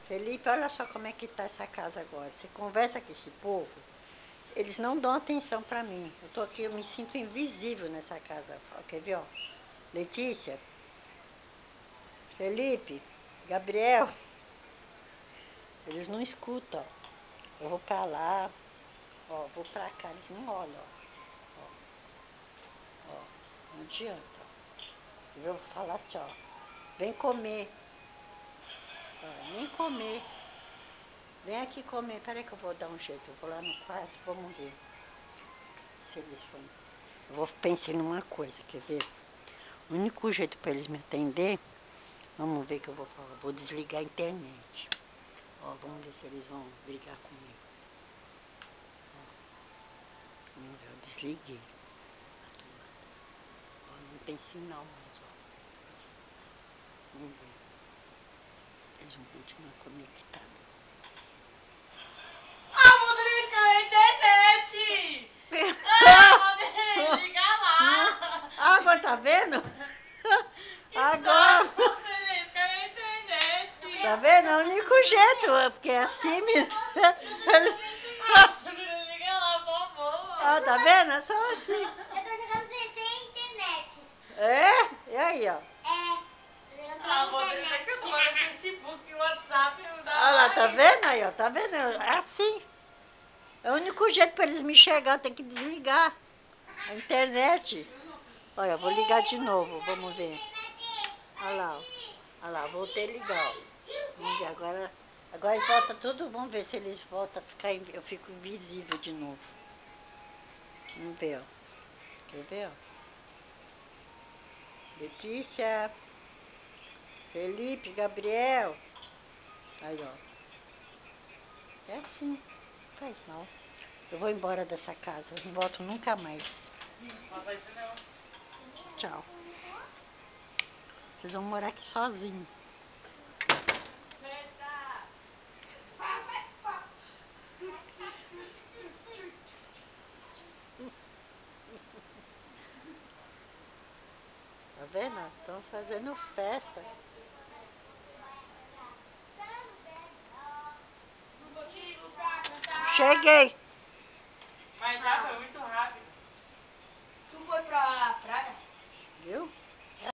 Felipe, olha só como é que tá essa casa agora. Você conversa com esse povo, eles não dão atenção pra mim. Eu tô aqui, eu me sinto invisível nessa casa. Quer ver, ó? Letícia, Felipe, Gabriel, eles não escutam. Eu vou pra lá, ó, vou pra cá, eles não olham, ó, não adianta. Eu vou falar assim, ó, vem comer, ó, nem comer, vem aqui comer. Peraí que eu vou dar um jeito, eu vou lá no quarto, vamos ver se eles vão. Eu pensei numa coisa, quer ver? O único jeito para eles me atender, vamos ver que eu vou falar, vou desligar a internet. Ó, vamos ver se eles vão brigar comigo. Ó, vamos ver, eu desliguei. Ó, não tem sinal mais, ó. Vamos ver. Eles vão continuar conectados. Ah, vou desligar a internet! Ah, vou desligar lá! Agora tá vendo? Agora! Você desligar a internet! Tá vendo? É o único jeito, porque é assim mesmo. Vou desligar lá, por favor! Ah, tá vendo? É só assim. Eu tô jogando sem internet. É? E aí, ó? Eu Ah, vou tenho desligar que eu tô internet. no Facebook e WhatsApp não dá. Olha lá, tá vendo aí, ó? Tá vendo? É assim. É o único jeito pra eles me chegar, tem que desligar a internet. Olha, eu vou ligar de novo, vamos ver. Olha lá, ó. Olha lá, voltei a ligar, ó. Vamos ver, agora volta tudo, vamos ver se eles voltam a ficar, eu fico invisível de novo. Vamos ver, ó. Quer ver, ó? Letícia, Felipe, Gabriel. Aí, ó. É assim, faz mal. Eu vou embora dessa casa, eu não volto nunca mais. Não vai ser não. Tchau. Vocês vão morar aqui sozinhos. Tá vendo? Estão fazendo festa. Não contigo pra cantar. Cheguei. Mas já foi muito rápido. Tu foi pra praia? Viu?